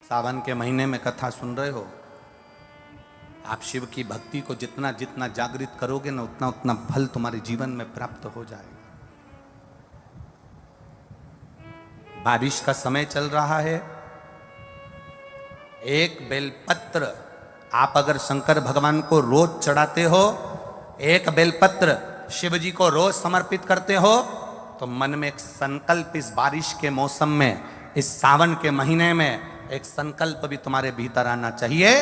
सावन के महीने में कथा सुन रहे हो, आप शिव की भक्ति को जितना जितना जागृत करोगे ना, उतना उतना फल तुम्हारे जीवन में प्राप्त हो जाएगा। बारिश का समय चल रहा है। एक बेलपत्र आप अगर शंकर भगवान को रोज चढ़ाते हो, एक बेलपत्र शिव जी को रोज समर्पित करते हो, तो मन में एक संकल्प इस बारिश के मौसम में, इस सावन के महीने में एक संकल्प भी तुम्हारे भीतर आना चाहिए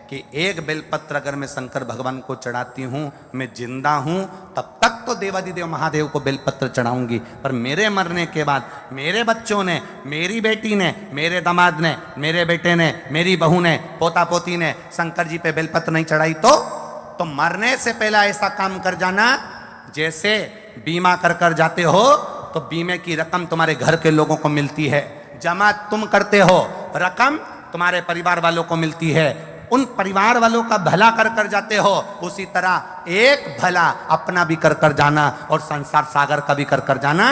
कि एक बेलपत्र अगर मैं शंकर भगवान को चढ़ाती हूं, मैं जिंदा हूं, तब तक तो देवादिदेव महादेव को बेलपत्र चढ़ाऊंगी, पर मेरे मरने के बाद मेरे बच्चों ने, मेरी बेटी ने, मेरे दामाद ने, मेरे बेटे ने, मेरी बहू ने, पोता पोती ने शंकर जी पे बेलपत्र नहीं चढ़ाई तो मरने से पहले ऐसा काम कर जाना, जैसे बीमा कर जाते हो तो बीमे की रकम तुम्हारे घर के लोगों को मिलती है, जमा तुम करते हो, रकम तुम्हारे परिवार वालों को मिलती है, उन परिवार वालों का भला कर जाते हो, उसी तरह एक भला अपना भी कर जाना और संसार सागर का भी कर जाना।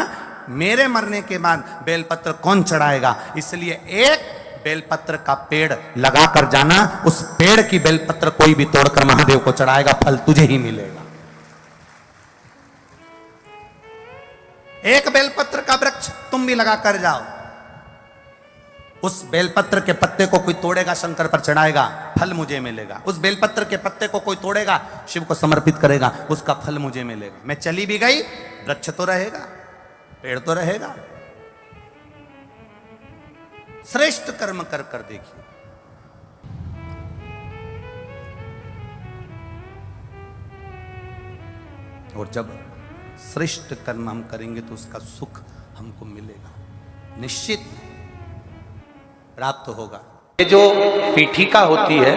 मेरे मरने के बाद बेलपत्र कौन चढ़ाएगा, इसलिए एक बेलपत्र का पेड़ लगा कर जाना, उस पेड़ की बेलपत्र कोई भी तोड़कर महादेव को चढ़ाएगा, फल तुझे ही मिलेगा। एक बेलपत्र का वृक्ष तुम भी लगा कर जाओ, उस बेलपत्र के पत्ते को कोई तोड़ेगा, शंकर पर चढ़ाएगा, फल मुझे मिलेगा। उस बेलपत्र के पत्ते को कोई तोड़ेगा, शिव को समर्पित करेगा, उसका फल मुझे मिलेगा। मैं चली भी गई, वृक्ष तो रहेगा, पेड़ तो रहेगा। श्रेष्ठ कर्म कर देखिए। और जब श्रेष्ठ कर्म हम करेंगे तो उसका सुख हमको मिलेगा, निश्चित प्राप्त होगा। ये जो पीठिका होती है,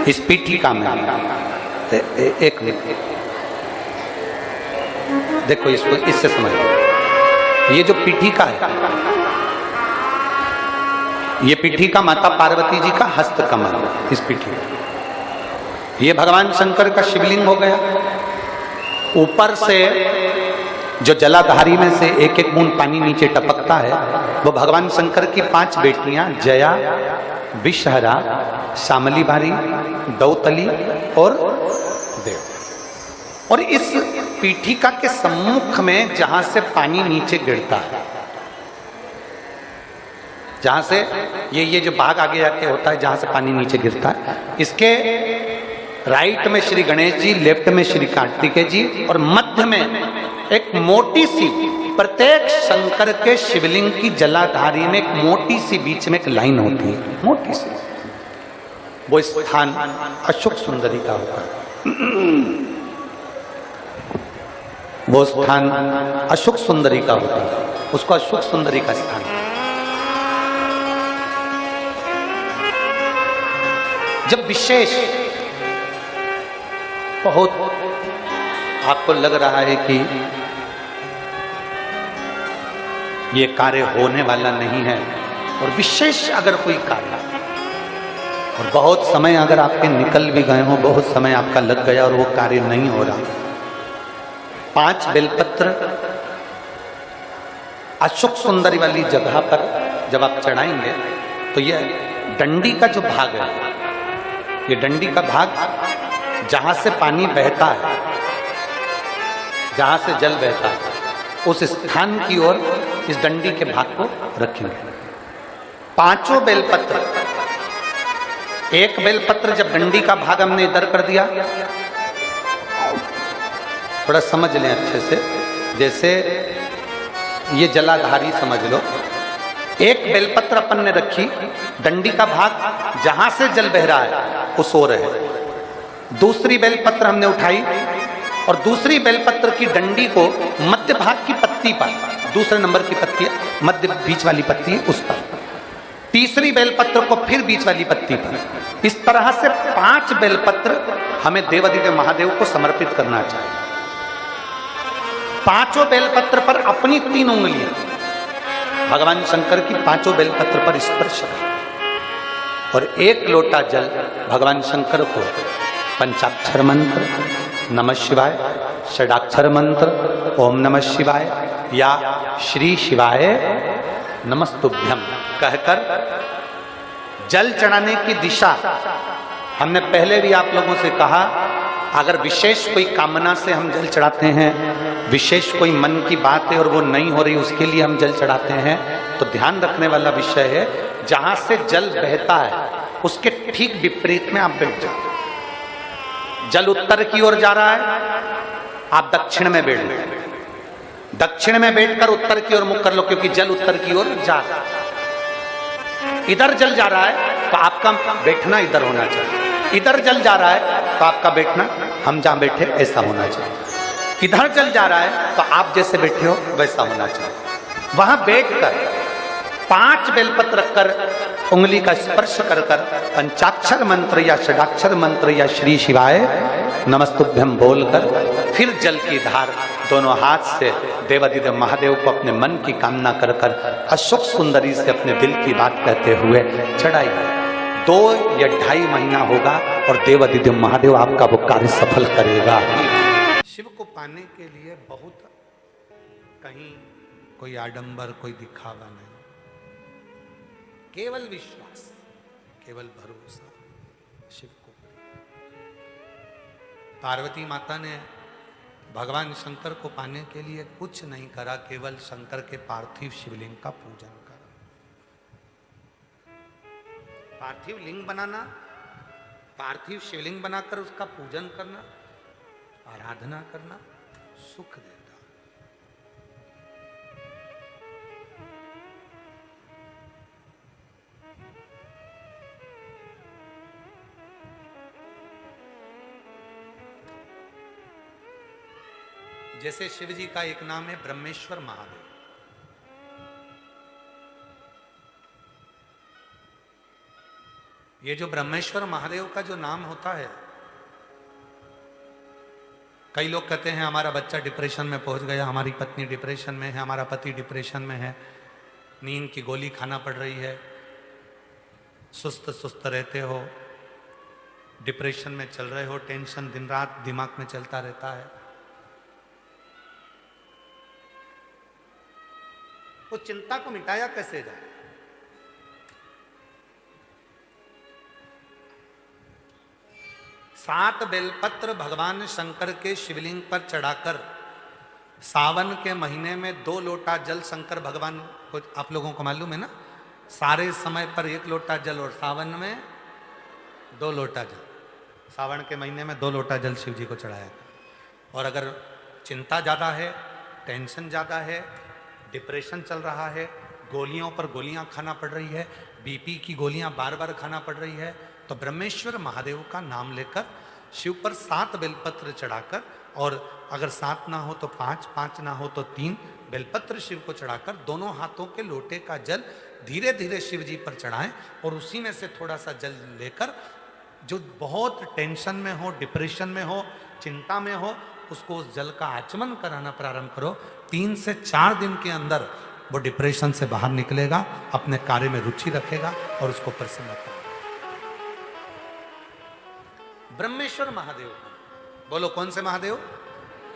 इस पीठिका में एक मिनट देखो, इसको इससे समझो। ये जो पीठिका है, ये पीठिका माता पार्वती जी का हस्त कमल है। इस पीठिका, ये भगवान शंकर का शिवलिंग हो गया। ऊपर से जो जलाधारी में से एक एक बूंद पानी नीचे टपकता है, वो भगवान शंकर की 5 बेटियां जया, विषहरा, श्यामली बारी, दौतली और देव। और इस पीठिका के सम्मुख में जहां से पानी नीचे गिरता है, जहां से ये जो भाग आगे जाके होता है, जहां से पानी नीचे गिरता है, इसके राइट में श्री गणेश जी, लेफ्ट में श्री कार्तिकेय जी, और मध्य में एक मोटी सी, प्रत्येक शंकर के शिवलिंग की जलाधारी में एक मोटी सी बीच में एक लाइन होती है, मोटी सी। वो स्थान अशोक सुंदरी का होता है। वो स्थान अशोक सुंदरी का होता है, उसको अशोक सुंदरी का स्थान। जब विशेष बहुत आपको लग रहा है कि ये कार्य होने वाला नहीं है, और विशेष अगर कोई कार्य, और बहुत समय अगर आपके निकल भी गए हो, बहुत समय आपका लग गया और वो कार्य नहीं हो रहा, 5 बेलपत्र अशोक सुंदरी वाली जगह पर जब आप चढ़ाएंगे, तो ये डंडी का जो भाग है, ये डंडी का भाग जहां से पानी बहता है, जहां से जल बहता है, उस स्थान की ओर इस डंडी के भाग को रखेंगे। 5 बेलपत्र, एक बेलपत्र जब डंडी का भाग हमने इधर कर दिया, थोड़ा समझ लें अच्छे से, जैसे ये जलाधारी समझ लो, एक बेलपत्र अपन ने रखी, डंडी का भाग जहां से जल बह रहा है उस ओर है। दूसरी बेलपत्र हमने उठाई और दूसरी बेलपत्र की डंडी को मध्य भाग की पत्ती पर, दूसरे नंबर की पत्ती मध्य बीच वाली पत्ती है उस पर, तीसरी बेलपत्र को फिर बीच वाली पत्ती पर, इस तरह से 5 बेलपत्र हमें देवादिदेव महादेव को समर्पित करना चाहिए। 5 बेलपत्र पर अपनी 3 उंगलियां भगवान शंकर की 5 बेलपत्र पर स्पर्श और 1 लोटा जल भगवान शंकर को पंचाक्षर मंत्र, नमः शिवाय, षडाक्षर मंत्र, ओम नमः शिवाय या श्री शिवाय नमस्तुभ्यम कहकर जल चढ़ाने की दिशा हमने पहले भी आप लोगों से कहा, अगर विशेष कोई कामना से हम जल चढ़ाते हैं, विशेष कोई मन की बात है और वो नहीं हो रही उसके लिए हम जल चढ़ाते हैं, तो ध्यान रखने वाला विषय है जहां से जल बहता है उसके ठीक विपरीत में आप बैठ जाओ। जल उत्तर की ओर जा रहा है, आप दक्षिण में बैठ लो। दक्षिण में बैठकर उत्तर की ओर मुख कर लो, क्योंकि जल उत्तर की ओर जा रहा है। इधर जल जा रहा है तो आपका बैठना इधर होना चाहिए। इधर जल जा रहा है तो आपका बैठना हम जहां बैठे ऐसा होना चाहिए। इधर जल जा रहा है तो आप जैसे बैठे हो वैसा होना चाहिए। वहां बैठकर 5 बेलपत्र रखकर उंगली का स्पर्श कर कर पंचाक्षर मंत्र या षडाक्षर मंत्र या श्री शिवाय नमस्तुभ्यम बोलकर फिर जल की धार दोनों हाथ से देवाधिदेव महादेव को अपने मन की कामना कर कर अशोक सुंदरी से अपने दिल की बात कहते हुए चढ़ाई। 2 या 2.5 महीना होगा और देवाधिदेव महादेव आपका वो कार्य सफल करेगा। शिव को पाने के लिए बहुत कहीं कोई आडंबर, कोई दिखावा नहीं, केवल विश्वास, केवल भरोसा शिव को। पार्वती माता ने भगवान शंकर को पाने के लिए कुछ नहीं करा, केवल शंकर के पार्थिव शिवलिंग का पूजन करा। पार्थिव लिंग बनाना, पार्थिव शिवलिंग बनाकर उसका पूजन करना, आराधना करना सुख देता। जैसे शिव जी का एक नाम है ब्रह्मेश्वर महादेव। ये जो ब्रह्मेश्वर महादेव का जो नाम होता है, कई लोग कहते हैं हमारा बच्चा डिप्रेशन में पहुंच गया, हमारी पत्नी डिप्रेशन में है, हमारा पति डिप्रेशन में है, नींद की गोली खाना पड़ रही है, सुस्त सुस्त रहते हो, डिप्रेशन में चल रहे हो, टेंशन दिन रात दिमाग में चलता रहता है। उस चिंता को मिटाया कैसे जाए? सात बेलपत्र भगवान शंकर के शिवलिंग पर चढ़ाकर सावन के महीने में 2 लोटा जल शंकर भगवान को, आप लोगों को मालूम है ना, सारे समय पर 1 लोटा जल और सावन में 2 लोटा जल। सावन के महीने में 2 लोटा जल शिव जी को चढ़ाया। और अगर चिंता ज़्यादा है, टेंशन ज़्यादा है, डिप्रेशन चल रहा है, गोलियों पर गोलियां खाना पड़ रही है, बीपी की गोलियां बार बार खाना पड़ रही है, तो ब्रह्मेश्वर महादेव का नाम लेकर शिव पर 7 बेलपत्र चढ़ाकर, और अगर 7 ना हो तो 5, 5 ना हो तो 3 बेलपत्र शिव को चढ़ाकर दोनों हाथों के लोटे का जल धीरे धीरे शिव जी पर चढ़ाएं और उसी में से थोड़ा सा जल लेकर जो बहुत टेंशन में हो, डिप्रेशन में हो, चिंता में हो, उसको उस जल का आचमन कराना प्रारंभ करो। 3 से 4 दिन के अंदर वो डिप्रेशन से बाहर निकलेगा, अपने कार्य में रुचि रखेगा और उसको प्रसन्न करेगा। ब्रह्मेश्वर महादेव, बोलो कौन से महादेव?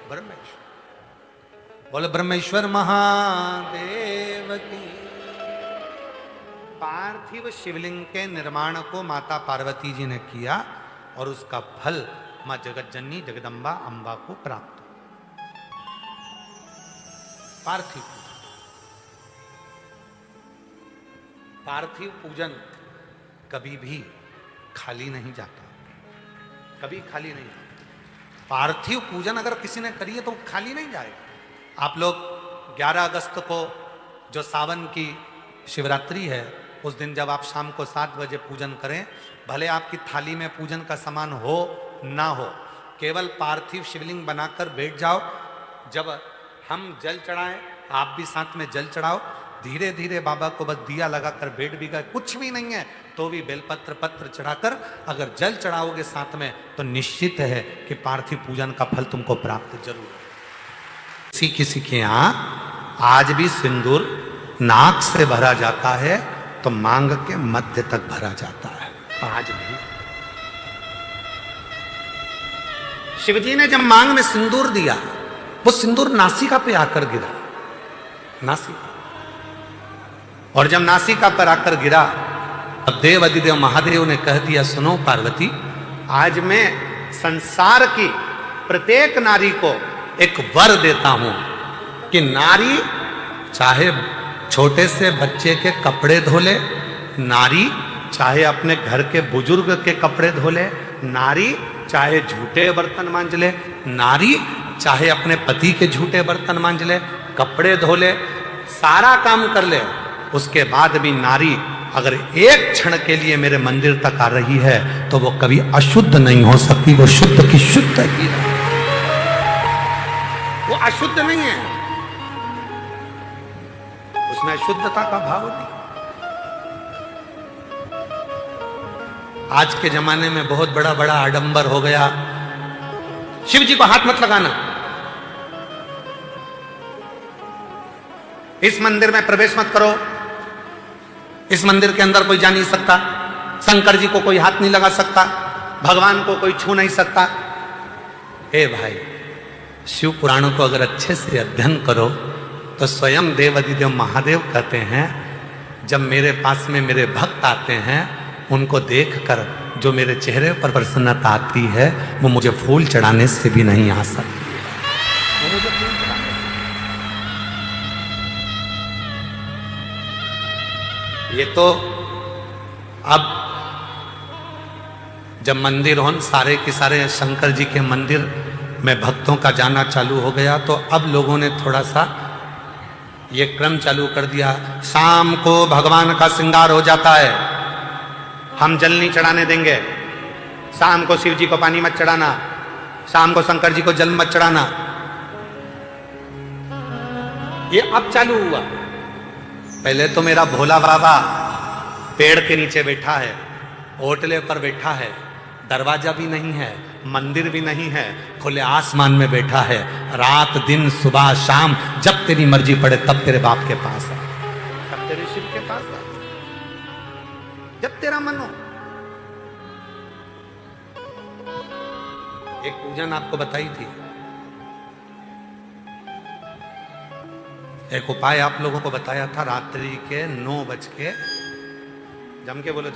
ब्रह्मेश्वर। बोलो ब्रह्मेश्वर महादेव की। पार्थिव शिवलिंग के निर्माण को माता पार्वती जी ने किया और उसका फल मां जगत जननी जगदम्बा अंबा को प्राप्त हो। पार्थिव पार्थिव पूजन कभी भी खाली नहीं जाता, कभी खाली नहीं जाता। पार्थिव पूजन अगर किसी ने करी है तो खाली नहीं जाएगा। आप लोग 11 अगस्त को जो सावन की शिवरात्रि है, उस दिन जब आप शाम को 7 बजे पूजन करें, भले आपकी थाली में पूजन का सामान हो ना हो, केवल पार्थिव शिवलिंग बनाकर बैठ जाओ। जब हम जल चढ़ाएं, आप भी साथ में जल चढ़ाओ। धीरे धीरे बाबा को बस दिया लगाकर बैठ भी गए, कुछ भी नहीं है तो भी बेलपत्र पत्र चढ़ाकर अगर जल चढ़ाओगे साथ में, तो निश्चित है कि पार्थिव पूजन का फल तुमको प्राप्त जरूर है। किसी किसी के यहाँ आज भी सिंदूर नाक से भरा जाता है तो मांग के मध्य तक भरा जाता है। आज भी शिवजी ने जब मांग में सिंदूर दिया वो सिंदूर नासिका पे आकर गिरा, नासिका। और जब नासिका पर आकर गिरा तब देव अधिदेव महादेव ने कह दिया, सुनो पार्वती, आज मैं संसार की प्रत्येक नारी को एक वर देता हूं कि नारी चाहे छोटे से बच्चे के कपड़े धो ले, नारी चाहे अपने घर के बुजुर्ग के कपड़े धो ले, नारी चाहे झूठे बर्तन मांज ले, नारी चाहे अपने पति के झूठे बर्तन मांज ले, कपड़े धो ले, सारा काम कर ले, उसके बाद भी नारी अगर एक क्षण के लिए मेरे मंदिर तक आ रही है तो वो कभी अशुद्ध नहीं हो सकती, वो शुद्ध की शुद्ध ही है, वो अशुद्ध नहीं है, उसमें शुद्धता का भाव नहीं। आज के जमाने में बहुत बड़ा बड़ा आडंबर हो गया, शिव जी को हाथ मत लगाना, इस मंदिर में प्रवेश मत करो, इस मंदिर के अंदर कोई जा नहीं सकता, शंकर जी को कोई हाथ नहीं लगा सकता, भगवान को कोई छू नहीं सकता। हे भाई, शिव पुराणों को अगर अच्छे से अध्ययन करो तो स्वयं देव अधिदेव महादेव कहते हैं, जब मेरे पास में मेरे भक्त आते हैं उनको देखकर जो मेरे चेहरे पर प्रसन्नता आती है वो मुझे फूल चढ़ाने से भी नहीं आ सकती, वो मुझे फूल चढ़ाने से। ये तो अब जब मंदिर हो सारे के सारे शंकर जी के मंदिर में भक्तों का जाना चालू हो गया तो अब लोगों ने थोड़ा सा ये क्रम चालू कर दिया, शाम को भगवान का श्रृंगार हो जाता है, हम जल नहीं चढ़ाने देंगे, शाम को शिव जी को पानी मत चढ़ाना, शाम को शंकर जी को जल मत चढ़ाना। ये अब चालू हुआ। पहले तो मेरा भोला बाबा पेड़ के नीचे बैठा है, ओटले पर बैठा है, दरवाजा भी नहीं है, मंदिर भी नहीं है, खुले आसमान में बैठा है, रात दिन सुबह शाम जब तेरी मर्जी पड़े तब तेरे बाप के पास आ, तब तेरे शिव के पास आ, जब तेरा मन हो। एक पूजन आपको बताई थी, एक उपाय आप लोगों को बताया था, रात्रि के 9 बज के, जम के बोलो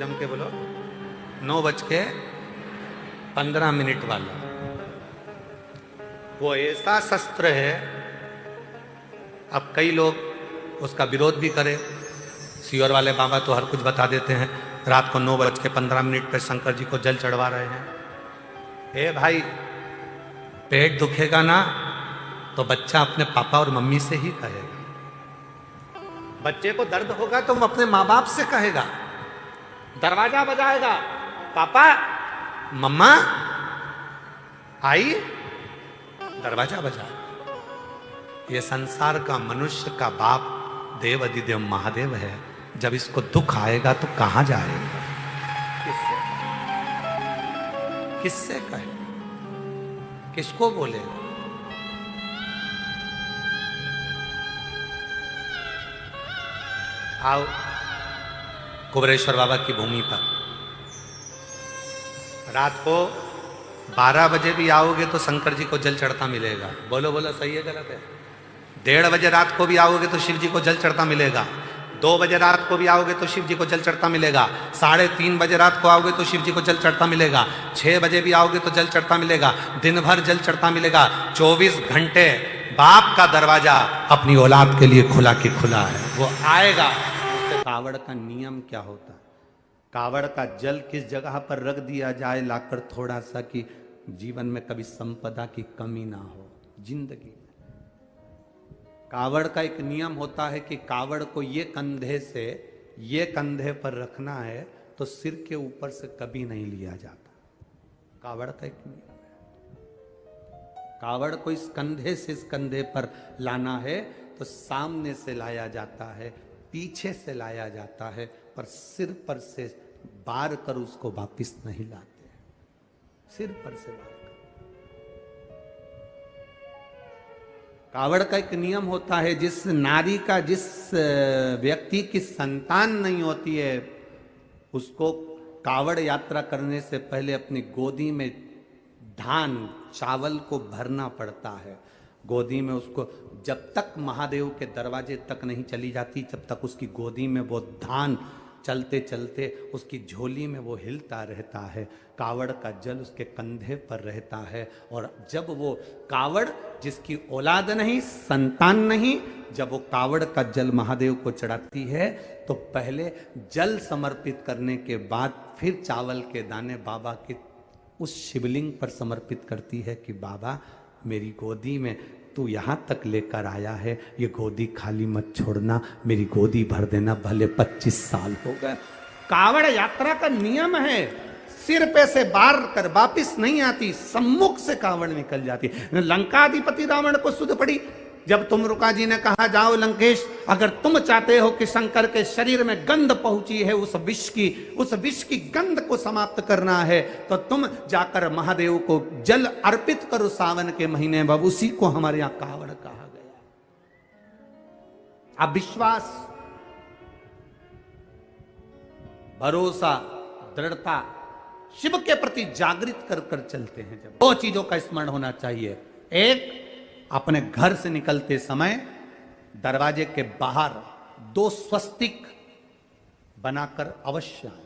9:15 वाला, वो ऐसा शस्त्र है। अब कई लोग उसका विरोध भी करें, सीवर वाले बाबा तो हर कुछ बता देते हैं, रात को 9:15 पर शंकर जी को जल चढ़वा रहे हैं। हे भाई, पेट दुखेगा ना तो बच्चा अपने पापा और मम्मी से ही कहेगा, बच्चे को दर्द होगा तो वो अपने माँ बाप से कहेगा, दरवाजा बजाएगा, पापा मम्मा आई, दरवाजा बजा। ये संसार का मनुष्य का बाप देव अधिदेव महादेव है, जब इसको दुख आएगा तो कहां जाएगा, किससे कहे, किसको बोले। आओ कुबरेश्वर बाबा की भूमि पर, रात को 12 बजे भी आओगे तो शंकर जी को जल चढ़ता मिलेगा। बोलो बोलो, सही है गलत है? 1:30 बजे रात को भी आओगे तो शिव जी को जल चढ़ता मिलेगा। 2 बजे रात को भी आओगे तो शिव जी को जल चढ़ता मिलेगा। 3:30 बजे रात को आओगे तो शिव जी को जल चढ़ता मिलेगा। 6 बजे भी आओगे तो जल चढ़ता मिलेगा। दिन भर जल चढ़ता मिलेगा। 24 घंटे बाप का दरवाजा अपनी औलाद के लिए खुला की खुला है, वो आएगा। कावड़ का नियम क्या होता है? कावड़ का जल किस जगह पर रख दिया जाए लाकर थोड़ा सा, कि जीवन में कभी संपदा की कमी ना हो जिंदगी में। कावड़ का एक नियम होता है कि कावड़ को ये कंधे से ये कंधे पर रखना है तो सिर के ऊपर से कभी नहीं लिया जाता। कावड़ का एक नियम है। कावड़ को इस कंधे से इस कंधे पर लाना है तो सामने से लाया जाता है, पीछे से लाया जाता है, पर सिर पर से बार कर उसको वापिस नहीं लाते, सिर पर से बार कर। कावड़ का एक नियम होता है, जिस नारी का, जिस व्यक्ति की संतान नहीं होती है, उसको कावड़ यात्रा करने से पहले अपनी गोदी में धान चावल को भरना पड़ता है गोदी में उसको जब तक महादेव के दरवाजे तक नहीं चली जाती, जब तक उसकी गोदी में वो धान चलते चलते उसकी झोली में वो हिलता रहता है, कावड़ का जल उसके कंधे पर रहता है। और जब वो कावड़, जिसकी औलाद नहीं, संतान नहीं, जब वो कावड़ का जल महादेव को चढ़ाती है तो पहले जल समर्पित करने के बाद फिर चावल के दाने बाबा के उस शिवलिंग पर समर्पित करती है कि बाबा मेरी गोदी में तू यहाँ तक लेकर आया है, ये गोदी खाली मत छोड़ना, मेरी गोदी भर देना, भले 25 साल हो गए। कावड़ यात्रा का नियम है, सिर पे से बार कर वापिस नहीं आती, सम्मुख से कावड़ निकल जाती। लंकाधिपति रावण को सुध पड़ी जब तुमरुका जी ने कहा जाओ लंकेश, अगर तुम चाहते हो कि शंकर के शरीर में गंध पहुंची है उस विष की गंध को समाप्त करना है, तो तुम जाकर महादेव को जल अर्पित करो सावन के महीने में। उसी को हमारे यहां कावड़ कहा गया। अब विश्वास, भरोसा, दृढ़ता शिव के प्रति जागृत कर कर चलते हैं। जब दो चीजों का स्मरण होना चाहिए, एक, अपने घर से निकलते समय दरवाजे के बाहर 2 स्वस्तिक बनाकर अवश्य आए।